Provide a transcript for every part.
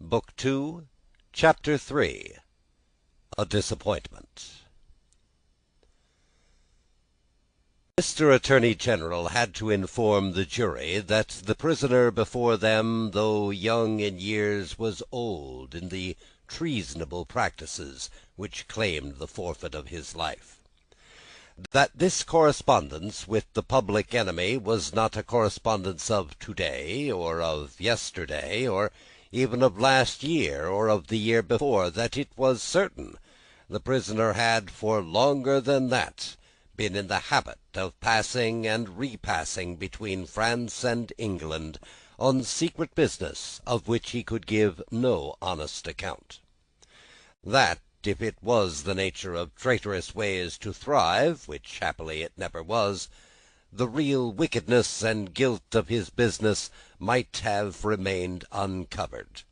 Book 2, Chapter 3. A Disappointment. Mr. Attorney General had to inform the jury that the prisoner before them, though young in years, was old in the treasonable practices which claimed the forfeit of his life. That this correspondence with the public enemy was not a correspondence of to-day, or of yesterday, or even of last year, or of the year before, that it was certain. The prisoner had, for longer than that, been in the habit of passing and repassing between France and England on secret business of which he could give no honest account. That, if it was the nature of traitorous ways to thrive, which happily it never was, the real wickedness and guilt of his business might have remained uncovered.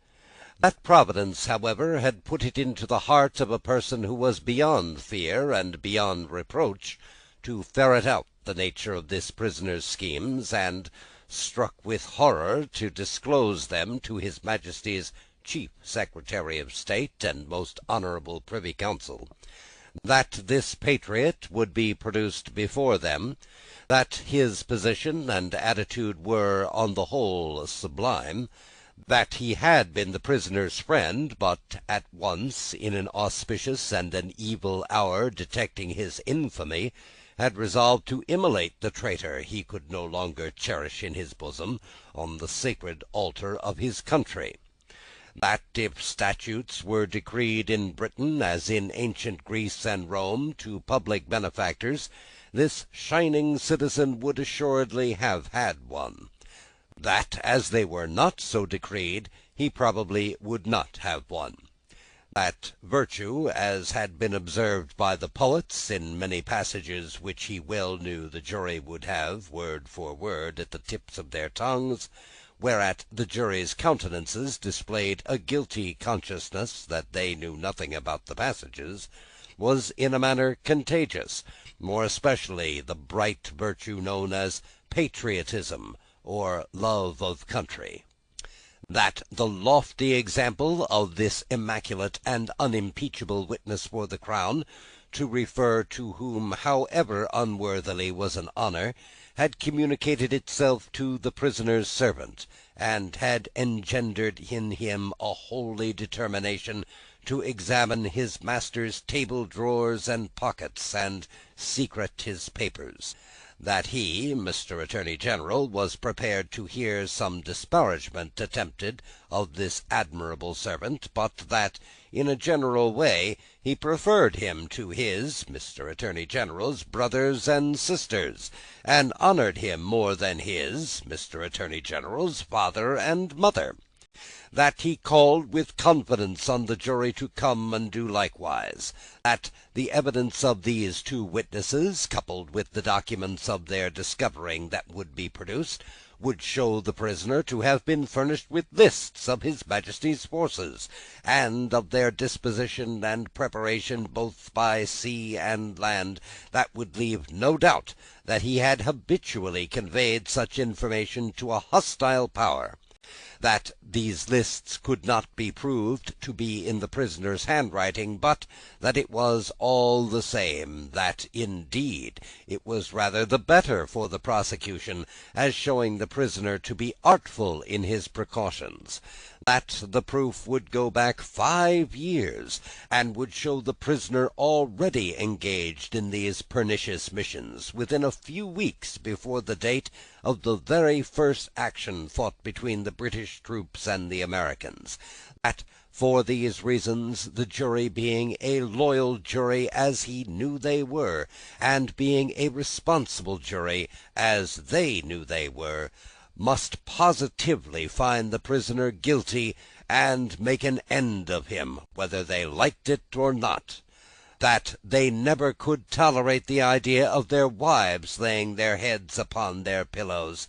That Providence, however, had put it into the heart of a person who was beyond fear and beyond reproach to ferret out the nature of this prisoner's schemes, and, struck with horror, to disclose them to his Majesty's Chief Secretary of State and most honourable Privy Council, that this patriot would be produced before them, that his position and attitude were, on the whole, sublime, that he had been the prisoner's friend, but at once, in an auspicious and an evil hour, detecting his infamy, had resolved to immolate the traitor he could no longer cherish in his bosom on the sacred altar of his country. That if statutes were decreed in Britain, as in ancient Greece and Rome, to public benefactors, this shining citizen would assuredly have had one. That, as they were not so decreed, he probably would not have one. That virtue, as had been observed by the poets in many passages which he well knew the jury would have, word for word, at the tips of their tongues, whereat the jury's countenances displayed a guilty consciousness that they knew nothing about the passages, was in a manner contagious, more especially the bright virtue known as patriotism, or love of country. That the lofty example of this immaculate and unimpeachable witness for the crown, to refer to whom, however unworthily, was an honour, had communicated itself to the prisoner's servant, and had engendered in him a holy determination to examine his master's table drawers and pockets, and secret his papers. That he, Mr. Attorney General, was prepared to hear some disparagement attempted of this admirable servant, but that, in a general way, he preferred him to his, Mr. Attorney General's, brothers and sisters, and honoured him more than his, Mr. Attorney General's, father and mother. That he called with confidence on the jury to come and do likewise. That the evidence of these two witnesses, coupled with the documents of their discovering that would be produced, would show the prisoner to have been furnished with lists of his Majesty's forces, and of their disposition and preparation both by sea and land, that would leave no doubt that he had habitually conveyed such information to a hostile power. That these lists could not be proved to be in the prisoner's handwriting, but that it was all the same, that, indeed, it was rather the better for the prosecution, as showing the prisoner to be artful in his precautions. That the proof would go back 5 years, and would show the prisoner already engaged in these pernicious missions, within a few weeks before the date of the very first action fought between the British troops and the Americans. That, for these reasons, the jury being a loyal jury, as he knew they were, and being a responsible jury, as they knew they were, must positively find the prisoner guilty, and make an end of him, whether they liked it or not. That they never could tolerate the idea of their wives laying their heads upon their pillows.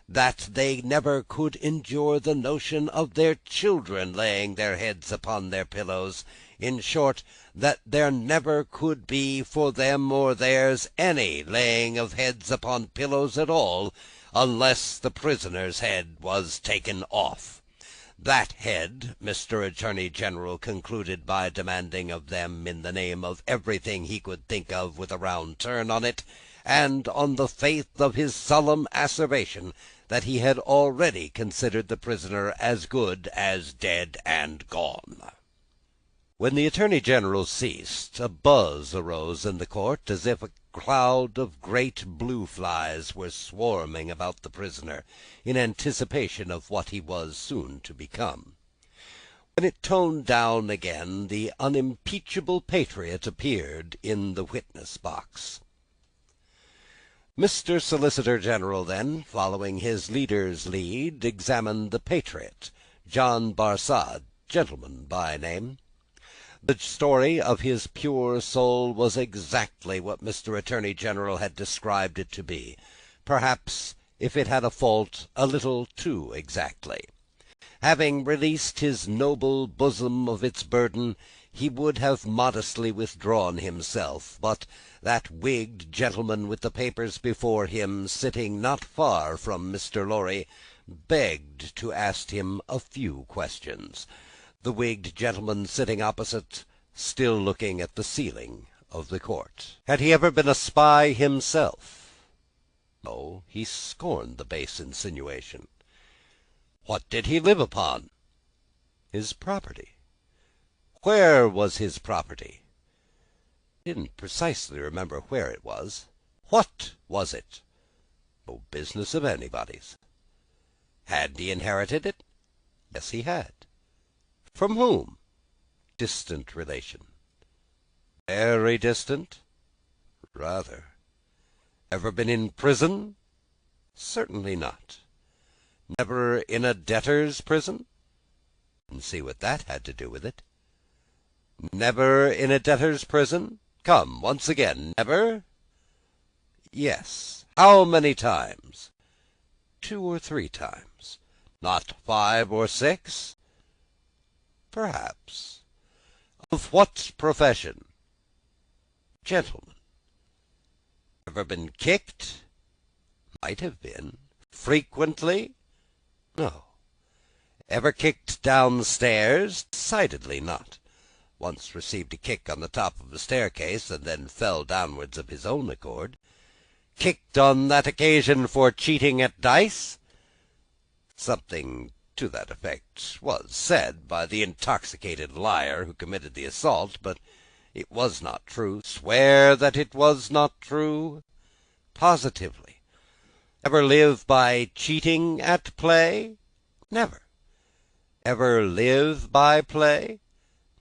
That they never could endure the notion of their children laying their heads upon their pillows. In short, that there never could be, for them or theirs, any laying of heads upon pillows at all, unless the prisoner's head was taken off. That head Mr. Attorney General concluded by demanding of them, in the name of everything he could think of with a round turn on it, and on the faith of his solemn asseveration that he had already considered the prisoner as good as dead and gone. When the Attorney General ceased, a buzz arose in the court, as if a cloud of great blue flies were swarming about the prisoner, in anticipation of what he was soon to become. When it toned down again, the unimpeachable patriot appeared in the witness-box. Mr. Solicitor General then, following his leader's lead, examined the patriot, John Barsad, gentleman by name. The story of his pure soul was exactly what Mr. Attorney General had described it to be, perhaps, if it had a fault, a little too exactly. Having released his noble bosom of its burden, he would have modestly withdrawn himself, but that wigged gentleman with the papers before him, sitting not far from Mr. Lorry, begged to ask him a few questions. The wigged gentleman sitting opposite, still looking at the ceiling of the court. Had he ever been a spy himself? No, he scorned the base insinuation. What did he live upon? His property. Where was his property? He didn't precisely remember where it was. What was it? No business of anybody's. Had he inherited it? Yes, he had. From whom? Distant relation. Very distant? Rather. Ever been in prison? Certainly not. Never in a debtor's prison? And see what that had to do with it. Never in a debtor's prison? Come, once again, never? Yes. How many times? 2 or 3 times. Not 5 or 6? Perhaps. Of what profession? Gentleman. Ever been kicked? Might have been. Frequently? No. Ever kicked downstairs? Decidedly not. Once received a kick on the top of a staircase, and then fell downwards of his own accord. Kicked on that occasion for cheating at dice? Something to that effect was said by the intoxicated liar who committed the assault, but it was not true. Swear that it was not true? Positively. Ever live by cheating at play? Never. Ever live by play?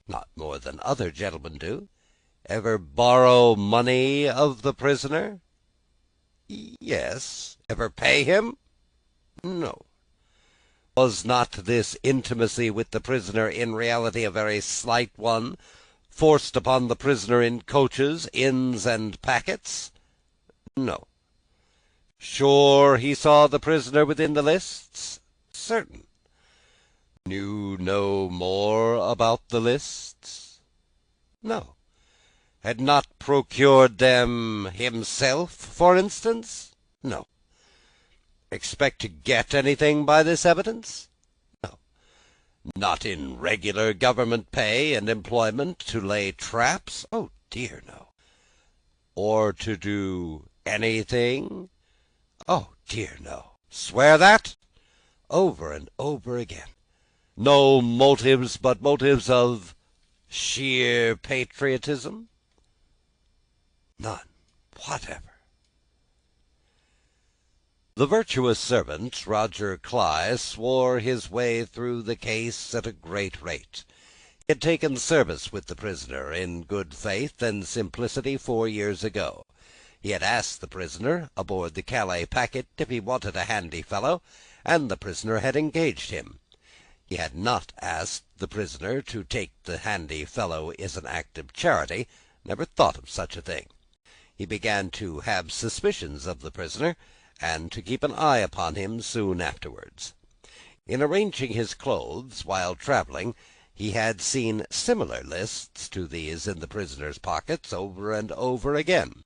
Not more than other gentlemen do. Ever borrow money of the prisoner? Yes. Ever pay him? No. Was not this intimacy with the prisoner in reality a very slight one, forced upon the prisoner in coaches, inns, and packets? No. Sure he saw the prisoner within the lists? Certain. Knew no more about the lists? No. Had not procured them himself, for instance? No. Expect to get anything by this evidence? No. Not in regular government pay and employment to lay traps? Oh, dear, no. Or to do anything? Oh, dear, no. Swear that? Over and over again. No motives but motives of sheer patriotism? None whatever. The virtuous servant, Roger Cly, swore his way through the case at a great rate. He had taken service with the prisoner in good faith and simplicity 4 years ago. He had asked the prisoner, aboard the Calais packet, if he wanted a handy fellow, and the prisoner had engaged him. He had not asked the prisoner to take the handy fellow as an act of charity, never thought of such a thing. He began to have suspicions of the prisoner, and to keep an eye upon him soon afterwards. In arranging his clothes while travelling, he had seen similar lists to these in the prisoner's pockets over and over again.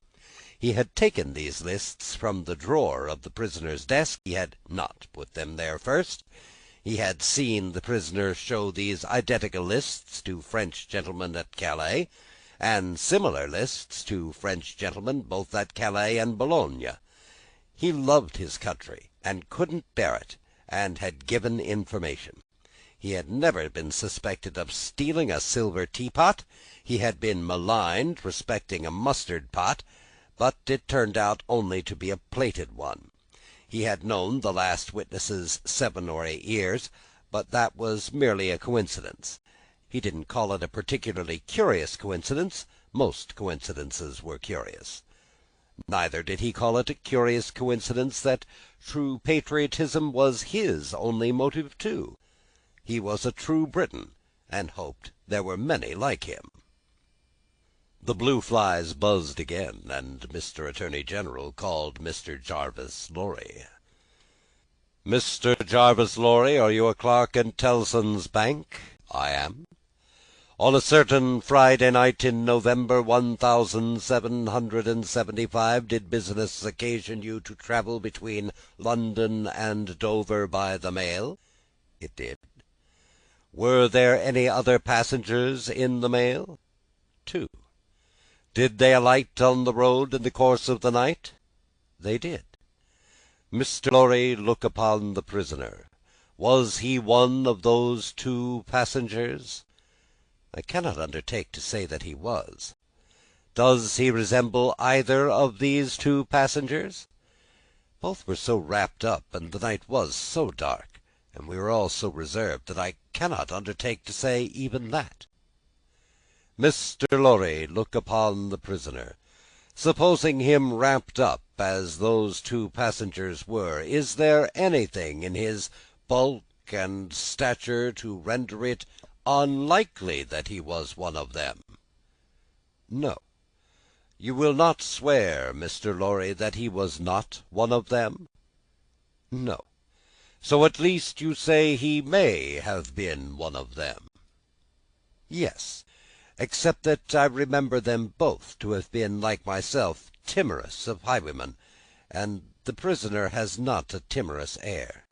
He had taken these lists from the drawer of the prisoner's desk. He had not put them there first. He had seen the prisoner show these identical lists to French gentlemen at Calais, and similar lists to French gentlemen both at Calais and Boulogne. He loved his country, and couldn't bear it, and had given information. He had never been suspected of stealing a silver teapot. He had been maligned respecting a mustard pot, but it turned out only to be a plated one. He had known the last witnesses 7 or 8 years, but that was merely a coincidence. He didn't call it a particularly curious coincidence. Most coincidences were curious. Neither did he call it a curious coincidence that true patriotism was his only motive too. He was a true Briton, and hoped there were many like him. The blue flies buzzed again, and Mr. Attorney General called Mr. Jarvis Lorry. "Mr. Jarvis Lorry, are you a clerk in Tellson's Bank?" "I am." "On a certain Friday night in November 1775, did business occasion you to travel between London and Dover by the mail?" "It did." "Were there any other passengers in the mail?" "2." "Did they alight on the road in the course of the night?" "They did." "Mr. Lorry, look upon the prisoner. Was he one of those 2 passengers?" "I cannot undertake to say that he was." "Does he resemble either of these 2 passengers?" "Both were so wrapped up, and the night was so dark, and we were all so reserved, that I cannot undertake to say even that." "Mr. Lorry, look upon the prisoner. Supposing him wrapped up as those 2 passengers were, is there anything in his bulk and stature to render it unlikely that he was one of them?" "No." "You will not swear, Mr. Lorry, that he was not one of them?" "No." "So at least you say he may have been one of them?" "Yes, except that I remember them both to have been, like myself, timorous of highwaymen, and the prisoner has not a timorous air."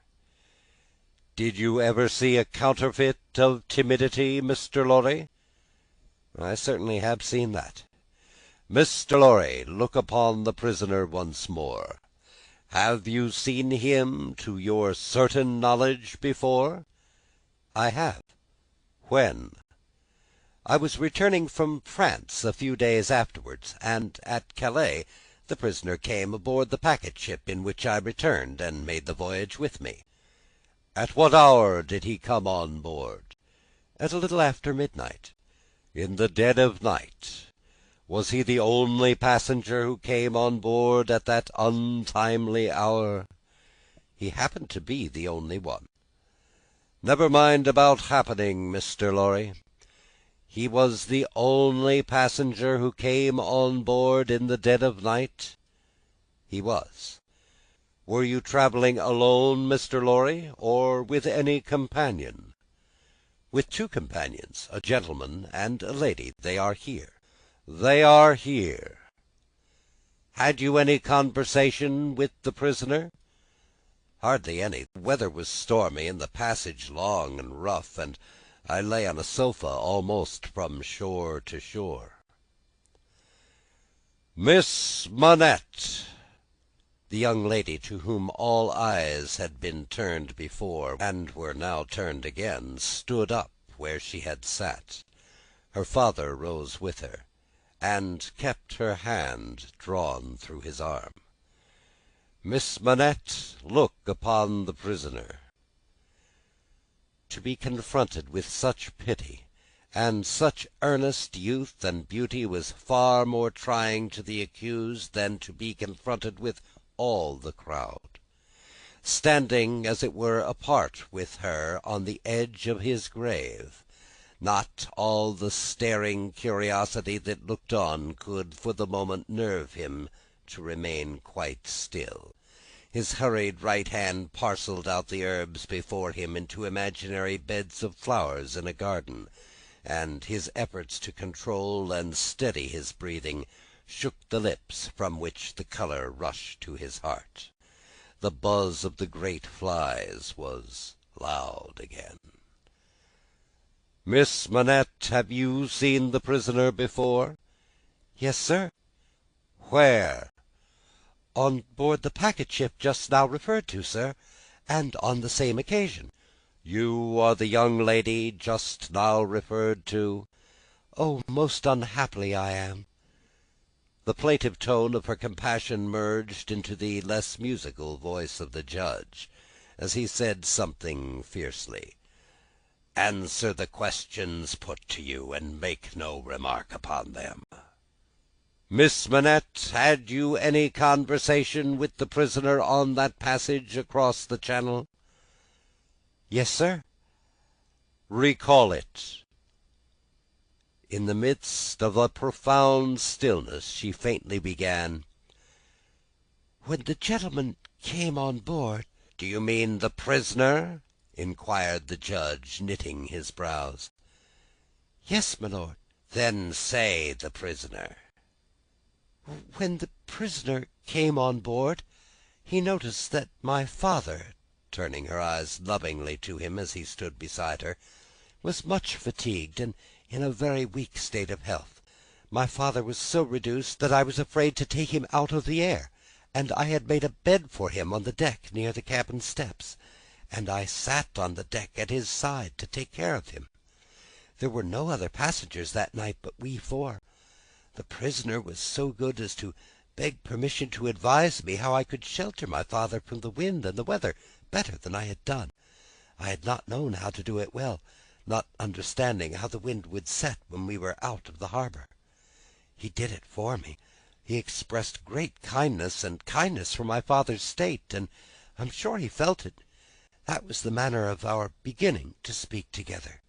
"Did you ever see a counterfeit of timidity, Mr. Lorry?" "I certainly have seen that." "Mr. Lorry, look upon the prisoner once more. Have you seen him, to your certain knowledge, before?" "I have." "When?" "I was returning from France a few days afterwards, and at Calais the prisoner came aboard the packet ship in which I returned, and made the voyage with me." "At what hour did he come on board?" "At a little after midnight." "In the dead of night? Was he the only passenger who came on board at that untimely hour?" "He happened to be the only one." "Never mind about happening, Mr. Lorry. He was the only passenger who came on board in the dead of night?" "He was." "Were you travelling alone, Mr. Lorry, or with any companion?" "With 2 companions, a gentleman and a lady. They are here." "They are here. Had you any conversation with the prisoner?" "Hardly any. The weather was stormy, and the passage long and rough, and I lay on a sofa almost from shore to shore." "Miss Manette!" The young lady, to whom all eyes had been turned before, and were now turned again, stood up where she had sat. Her father rose with her, and kept her hand drawn through his arm. "Miss Manette, look upon the prisoner." To be confronted with such pity and such earnest youth and beauty was far more trying to the accused than to be confronted with all the crowd. Standing, as it were, apart with her on the edge of his grave, not all the staring curiosity that looked on could for the moment nerve him to remain quite still. His hurried right hand parcelled out the herbs before him into imaginary beds of flowers in a garden, and his efforts to control and steady his breathing shook the lips from which the colour rushed to his heart. The buzz of the great flies was loud again. "Miss Manette, have you seen the prisoner before?" "Yes, sir." "Where?" "On board the packet ship just now referred to, sir, and on the same occasion." "You are the young lady just now referred to?" "Oh, most unhappily I am." The plaintive tone of her compassion merged into the less musical voice of the judge, as he said something fiercely. "Answer the questions put to you, and make no remark upon them. Miss Manette, had you any conversation with the prisoner on that passage across the Channel?" "Yes, sir." "Recall it." In the midst of a profound stillness she faintly began, "When the gentleman came on board—" "Do you mean the prisoner?" inquired the judge, knitting his brows. "Yes, my lord." "Then say the prisoner." "When the prisoner came on board, he noticed that my father," turning her eyes lovingly to him as he stood beside her, "was much fatigued, and in a very weak state of health. My father was so reduced that I was afraid to take him out of the air, and I had made a bed for him on the deck near the cabin steps, and I sat on the deck at his side to take care of him. There were no other passengers that night but we four. The prisoner was so good as to beg permission to advise me how I could shelter my father from the wind and the weather better than I had done. I had not known how to do it well, not understanding how the wind would set when we were out of the harbor. He did it for me. He expressed great kindness for my father's state, and I'm sure he felt it. That was the manner of our beginning to speak together."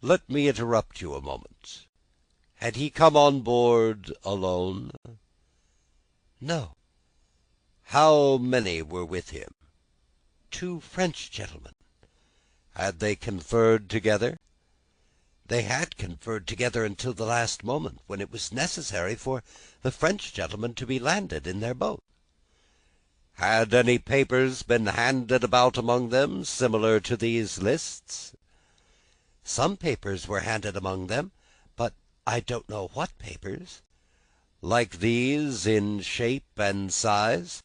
"Let me interrupt you a moment. Had he come on board alone?" "No." "How many were with him?" "2 French gentlemen." "Had they conferred together?" "They had conferred together until the last moment, when it was necessary for the French gentlemen to be landed in their boat." "Had any papers been handed about among them, similar to these lists?" "Some papers were handed among them, but I don't know what papers." "Like these in shape and size?"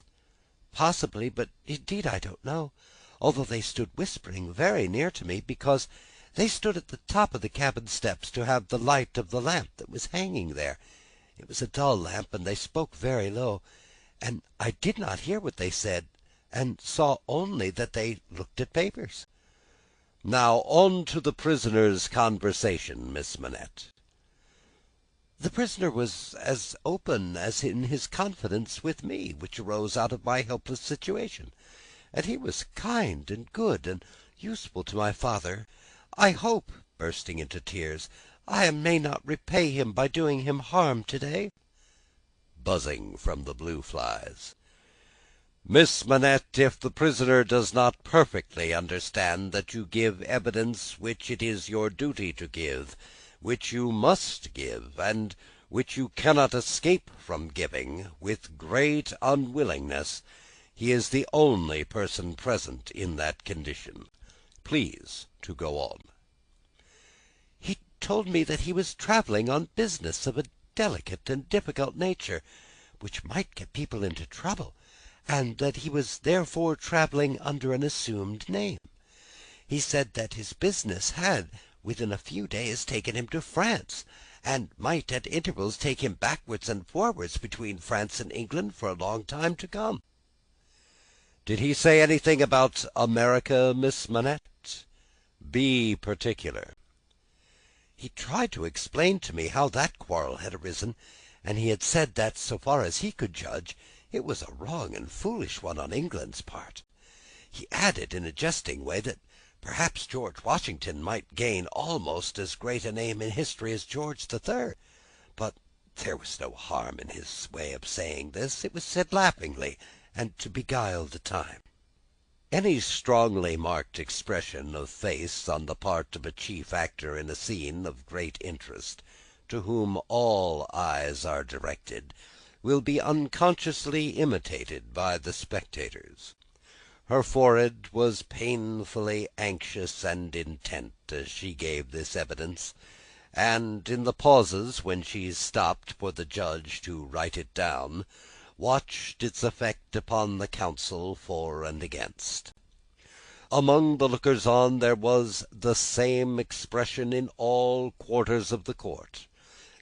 "Possibly, but indeed I don't know, although they stood whispering very near to me, because they stood at the top of the cabin steps to have the light of the lamp that was hanging there. It was a dull lamp, and they spoke very low, and I did not hear what they said, and saw only that they looked at papers." "Now on to the prisoner's conversation, Miss Manette." "The prisoner was as open as in his confidence with me, which arose out of my helpless situation, and he was kind and good and useful to my father. I hope," bursting into tears, "I may not repay him by doing him harm to-day." Buzzing from the blue flies. "Miss Manette, if the prisoner does not perfectly understand that you give evidence which it is your duty to give, which you must give, and which you cannot escape from giving, with great unwillingness, he is the only person present in that condition. Please to go on." "He told me that he was travelling on business of a delicate and difficult nature, which might get people into trouble, and that he was therefore travelling under an assumed name. He said that his business had, within a few days, taken him to France, and might at intervals take him backwards and forwards between France and England for a long time to come." "Did he say anything about America, Miss Manette? Be particular." "He tried to explain to me how that quarrel had arisen, and he had said that, so far as he could judge, it was a wrong and foolish one on England's part. He added, in a jesting way, that perhaps George Washington might gain almost as great a name in history as George III. But there was no harm in his way of saying this. It was said laughingly, and to beguile the time." Any strongly marked expression of face on the part of a chief actor in a scene of great interest, to whom all eyes are directed, will be unconsciously imitated by the spectators. Her forehead was painfully anxious and intent as she gave this evidence, and in the pauses when she stopped for the judge to write it down, watched its effect upon the counsel for and against. Among the lookers-on there was the same expression in all quarters of the court,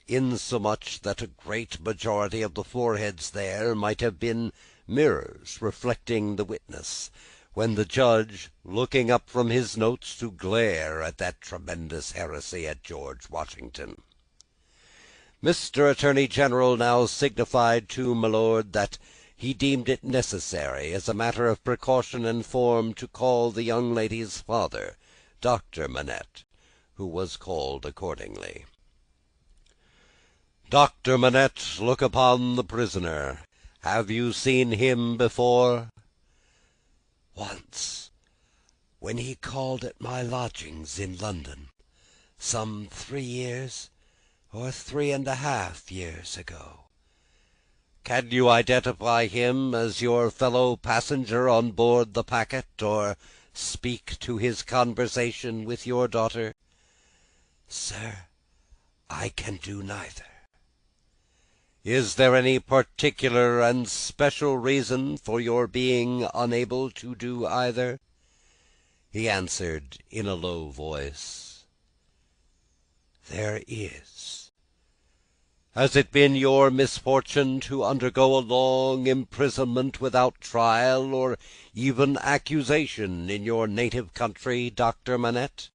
insomuch that a great majority of the foreheads there might have been mirrors reflecting the witness, when the judge, looking up from his notes to glare at that tremendous heresy at George Washington. Mr. Attorney General now signified to my lord that he deemed it necessary, as a matter of precaution and form, to call the young lady's father, Dr. Manette, who was called accordingly. "Dr. Manette, look upon the prisoner. Have you seen him before?" "Once, when he called at my lodgings in London, some 3 years or 3.5 years ago." "Can you identify him as your fellow passenger on board the packet, or speak to his conversation with your daughter?" "Sir, I can do neither." "Is there any particular and special reason for your being unable to do either?" He answered in a low voice, "There is." "Has it been your misfortune to undergo a long imprisonment without trial or even accusation in your native country, Dr. Manette?"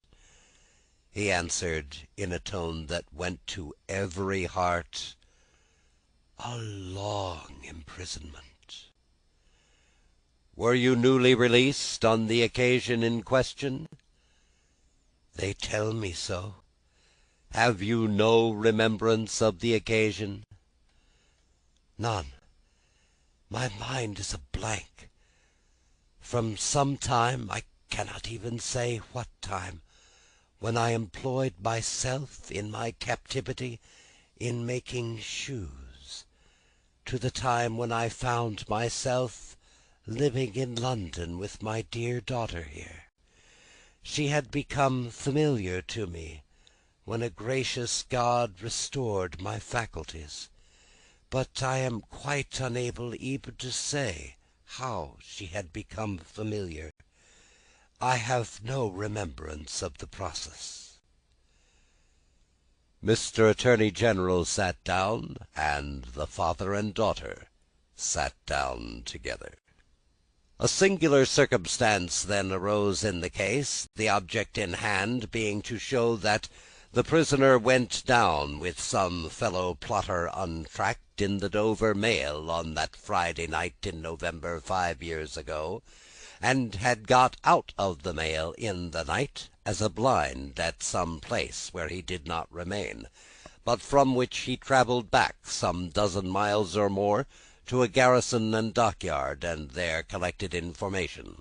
He answered in a tone that went to every heart, "A long imprisonment." "Were you newly released on the occasion in question?" "They tell me so." "Have you no remembrance of the occasion?" "None. My mind is a blank. From some time, I cannot even say what time, when I employed myself in my captivity in making shoes, to the time when I found myself living in London with my dear daughter here. She had become familiar to me when a gracious God restored my faculties, but I am quite unable even to say how she had become familiar. I have no remembrance of the process." Mr. Attorney General sat down, and the father and daughter sat down together. A singular circumstance then arose in the case, the object in hand being to show that the prisoner went down with some fellow plotter untracked in the Dover mail on that Friday night in November 5 years ago, and had got out of the mail in the night as a blind at some place where he did not remain, but from which he travelled back some dozen miles or more to a garrison and dockyard, and there collected information.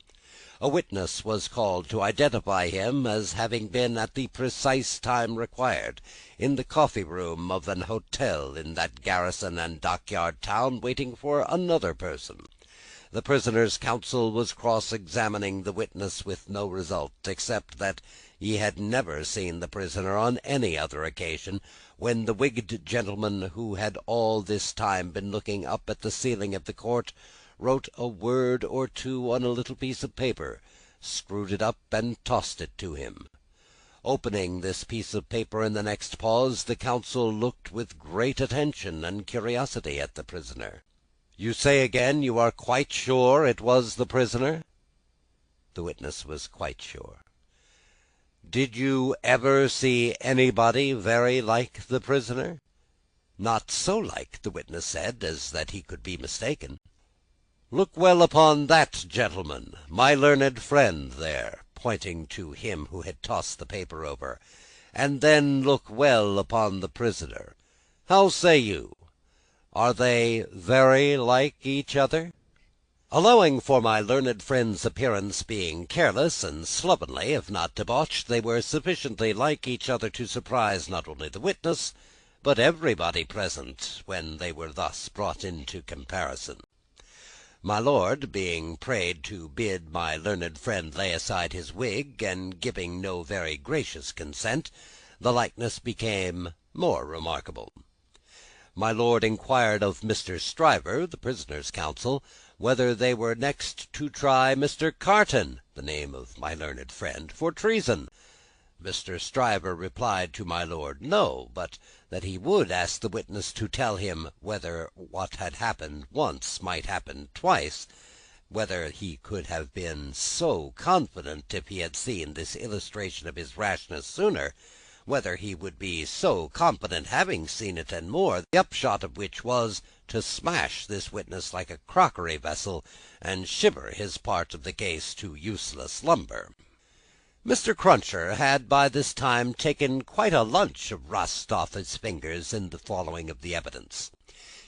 A witness was called to identify him as having been at the precise time required in the coffee-room of an hotel in that garrison and dockyard town, waiting for another person. The prisoner's counsel was cross-examining the witness with no result, except that he had never seen the prisoner on any other occasion, when the wigged gentleman who had all this time been looking up at the ceiling of the court wrote a word or two on a little piece of paper, screwed it up, and tossed it to him. Opening this piece of paper in the next pause, the counsel looked with great attention and curiosity at the prisoner. "You say again you are quite sure it was the prisoner?" The witness was quite sure. "Did you ever see anybody very like the prisoner?" "Not so like," the witness said, "as that he could be mistaken." "Look well upon that gentleman, my learned friend there," pointing to him who had tossed the paper over, "and then look well upon the prisoner. How say you? Are they very like each other?" Allowing for my learned friend's appearance being careless and slovenly, if not debauched, they were sufficiently like each other to surprise not only the witness, but everybody present, when they were thus brought into comparison. My lord, being prayed to bid my learned friend lay aside his wig, and giving no very gracious consent, the likeness became more remarkable. My lord inquired of Mr. Stryver, the prisoner's counsel, whether they were next to try Mr. Carton, the name of my learned friend, for treason. Mr. Stryver replied to my lord, no, but that he would ask the witness to tell him whether what had happened once might happen twice, whether he could have been so confident if he had seen this illustration of his rashness sooner, whether he would be so confident having seen it and more, the upshot of which was to smash this witness like a crockery vessel, and shiver his part of the case to useless lumber. Mr. Cruncher had by this time taken quite a lunch of rust off his fingers in the following of the evidence.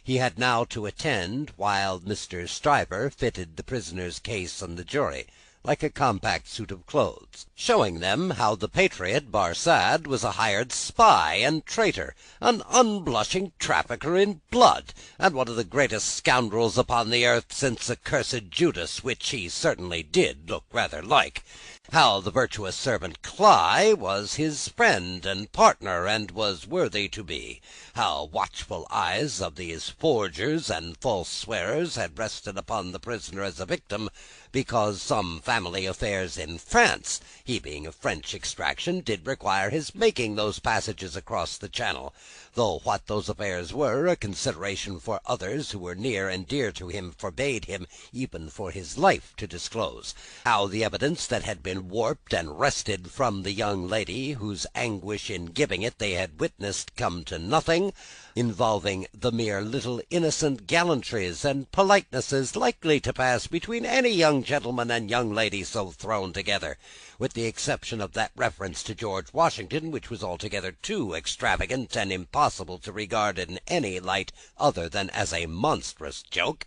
He had now to attend while Mr. Stryver fitted the prisoner's case on the jury, like a compact suit of clothes, showing them how the patriot Barsad was a hired spy and traitor, an unblushing trafficker in blood, and one of the greatest scoundrels upon the earth since accursed Judas, which he certainly did look rather like. How the virtuous servant Cly was his friend and partner, and was worthy to be. How watchful eyes of these forgers and false swearers had rested upon the prisoner as a victim, because some family affairs in France, he being of French extraction, did require his making those passages across the Channel, though what those affairs were, a consideration for others who were near and dear to him forbade him even for his life to disclose. How the evidence that had been warped and wrested from the young lady, whose anguish in giving it they had witnessed, come to nothing, involving the mere little innocent gallantries and politenesses likely to pass between any young gentleman and young lady so thrown together, with the exception of that reference to George Washington, which was altogether too extravagant and impossible to regard in any light other than as a monstrous joke.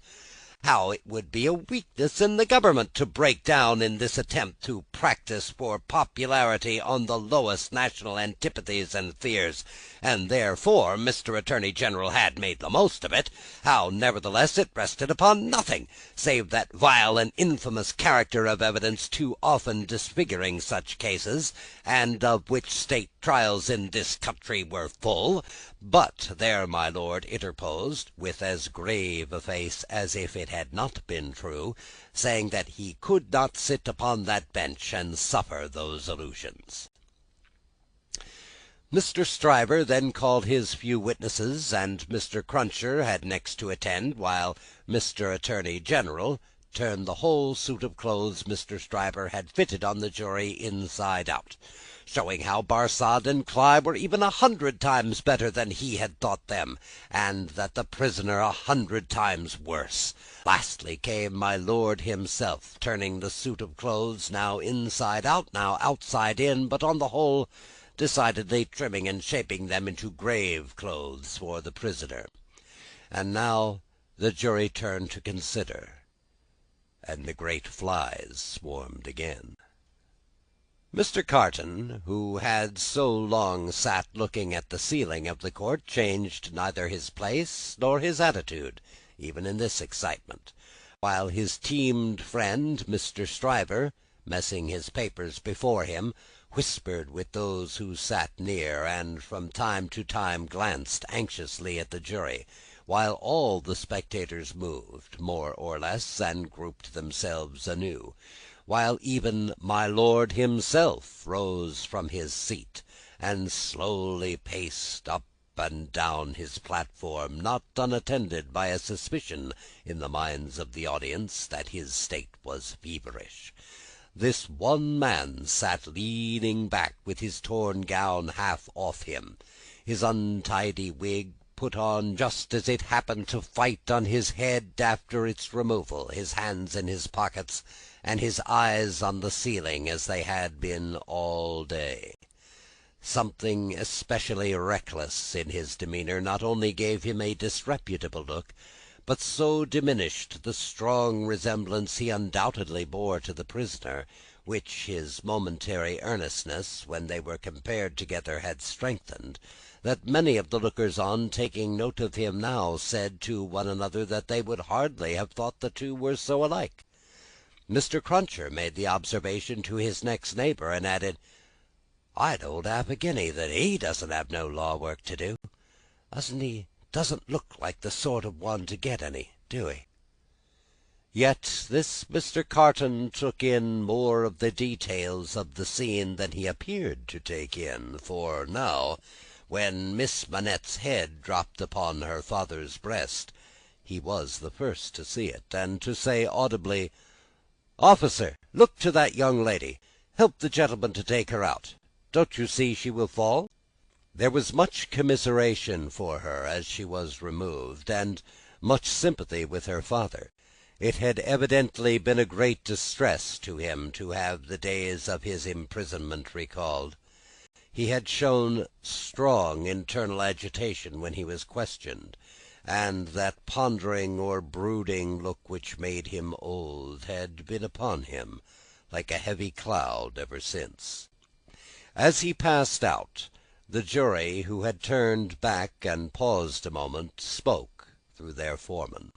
How it would be a weakness in the government to break down in this attempt to practise for popularity on the lowest national antipathies and fears, and therefore Mr. Attorney General had made the most of it. How, nevertheless, it rested upon nothing, save that vile and infamous character of evidence too often disfiguring such cases, and of which state trials in this country were full. But there my lord interposed, with as grave a face as if it had not been true, saying that he could not sit upon that bench and suffer those allusions. Mr. Stryver then called his few witnesses, and Mr. Cruncher had next to attend, while Mr. Attorney General turned the whole suit of clothes Mr. Stryver had fitted on the jury inside out, showing how Barsad and Cly were even 100 times better than he had thought them, and that the prisoner 100 times worse. Lastly came my lord himself, turning the suit of clothes now inside out, now outside in, but on the whole decidedly trimming and shaping them into grave clothes for the prisoner. And now the jury turned to consider, and the great flies swarmed again. Mr. Carton, who had so long sat looking at the ceiling of the court, changed neither his place nor his attitude, even in this excitement, while his teamed friend, Mr. Stryver, messing his papers before him, whispered with those who sat near, and from time to time glanced anxiously at the jury, while all the spectators moved, more or less, and grouped themselves anew, while even my lord himself rose from his seat, and slowly paced up and down his platform, not unattended by a suspicion in the minds of the audience that his state was feverish. This one man sat leaning back, with his torn gown half off him, his untidy wig put on just as it happened to fight on his head after its removal, his hands in his pockets, and his eyes on the ceiling as they had been all day. Something especially reckless in his demeanour not only gave him a disreputable look, but so diminished the strong resemblance he undoubtedly bore to the prisoner, which his momentary earnestness, when they were compared together, had strengthened, that many of the lookers-on, taking note of him now, said to one another that they would hardly have thought the two were so alike. Mr. Cruncher made the observation to his next neighbour, and added, "I'd hold half a guinea that he doesn't have no law work to do. He doesn't look like the sort of one to get any, do he?" Yet this Mr. Carton took in more of the details of the scene than he appeared to take in, for now, when Miss Manette's head dropped upon her father's breast, he was the first to see it, and to say audibly, "Officer, look to that young lady. Help the gentleman to take her out. Don't you see she will fall?" There was much commiseration for her as she was removed, and much sympathy with her father. It had evidently been a great distress to him to have the days of his imprisonment recalled. He had shown strong internal agitation when he was questioned, and that pondering or brooding look which made him old had been upon him like a heavy cloud ever since. As he passed out, the jury, who had turned back and paused a moment, spoke through their foreman.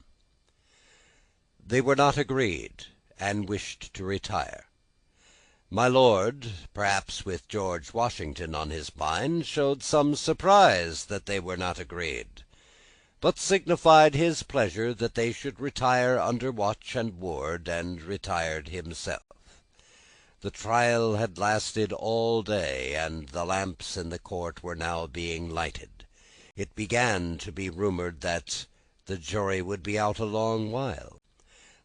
They were not agreed, and wished to retire. My lord, perhaps with George Washington on his mind, showed some surprise that they were not agreed, but signified his pleasure that they should retire under watch and ward, and retired himself. The trial had lasted all day, and the lamps in the court were now being lighted. It began to be rumoured that the jury would be out a long while.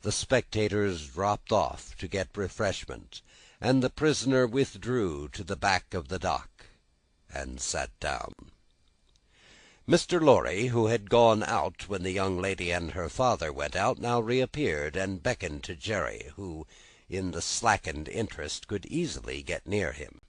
The spectators dropped off to get refreshment, and the prisoner withdrew to the back of the dock, and sat down. Mr. Lorry, who had gone out when the young lady and her father went out, now reappeared, and beckoned to Jerry, who, in the slackened interest, could easily get near him.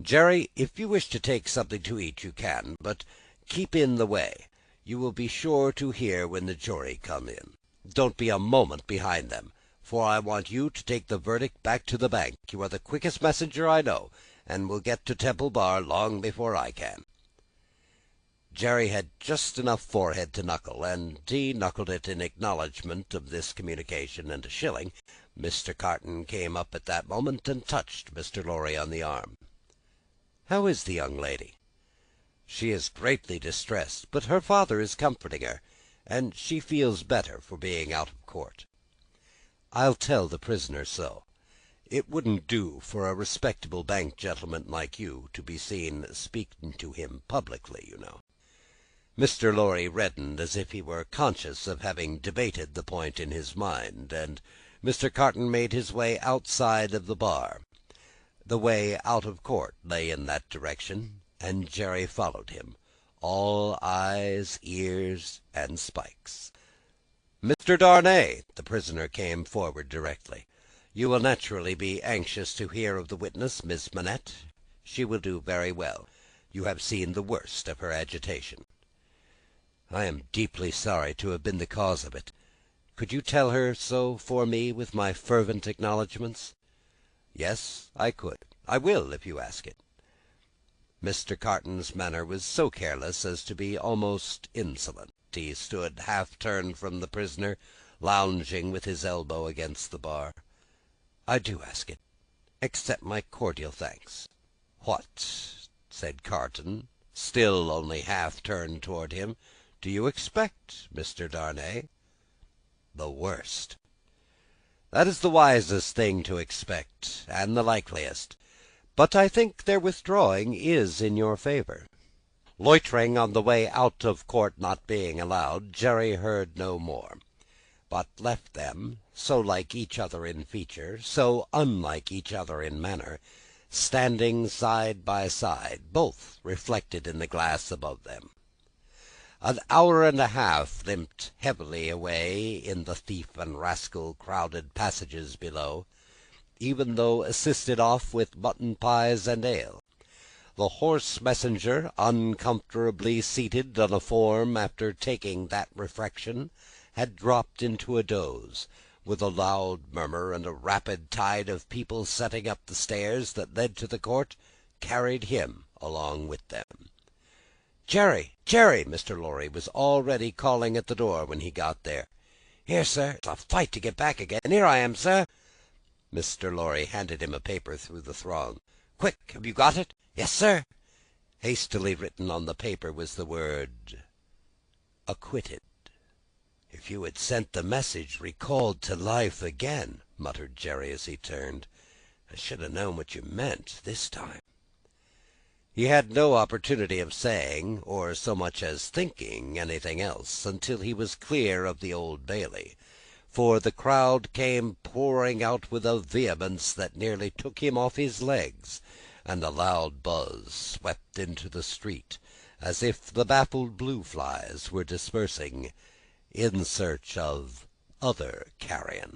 "Jerry, if you wish to take something to eat, you can, but keep in the way. You will be sure to hear when the jury come in. Don't be a moment behind them, for I want you to take the verdict back to the bank. You are the quickest messenger I know, and will get to Temple Bar long before I can." Jerry had just enough forehead to knuckle, and he knuckled it in acknowledgment of this communication, and a shilling. Mr. Carton came up at that moment, and touched Mr. Lorry on the arm. "How is the young lady?" "She is greatly distressed, but her father is comforting her, and she feels better for being out of court." "I'll tell the prisoner so. It wouldn't do for a respectable bank gentleman like you to be seen speaking to him publicly, you know." Mr. Lorry reddened as if he were conscious of having debated the point in his mind, and Mr. Carton made his way outside of the bar. The way out of court lay in that direction, and Jerry followed him, all eyes, ears, and spikes. "Mr. Darnay," the prisoner came forward directly, "you will naturally be anxious to hear of the witness, Miss Manette. She will do very well. You have seen the worst of her agitation." "I am deeply sorry to have been the cause of it. Could you tell her so for me, with my fervent acknowledgments?" "Yes, I could. I will, if you ask it." Mr. Carton's manner was so careless as to be almost insolent. He stood half turned from the prisoner, lounging with his elbow against the bar. "I do ask it. Accept my cordial thanks." "What," said Carton, still only half turned towards him, "do you expect, Mr. Darnay?" "The worst." "That is the wisest thing to expect, and the likeliest. But I think their withdrawing is in your favour." Loitering on the way out of court not being allowed, Jerry heard no more, but left them, so like each other in feature, so unlike each other in manner, standing side by side, both reflected in the glass above them. An hour and a half limped heavily away in the thief and rascal crowded passages below, even though assisted off with mutton pies and ale. The hoarse messenger, uncomfortably seated on a form after taking that refection, had dropped into a doze, with a loud murmur and a rapid tide of people setting up the stairs that led to the court, carried him along with them. "Jerry! Jerry!" Mr. Lorry was already calling at the door when he got there. "Here, sir. It's a fight to get back again. Here I am, sir." Mr. Lorry handed him a paper through the throng. "Quick, have you got it?" "Yes, sir." Hastily written on the paper was the word "acquitted." "If you had sent the message 'recalled to life again,'" muttered Jerry as he turned, "I should have known what you meant this time." He had no opportunity of saying, or so much as thinking, anything else, until he was clear of the Old Bailey, for the crowd came pouring out with a vehemence that nearly took him off his legs, and a loud buzz swept into the street, as if the baffled blue flies were dispersing in search of other carrion.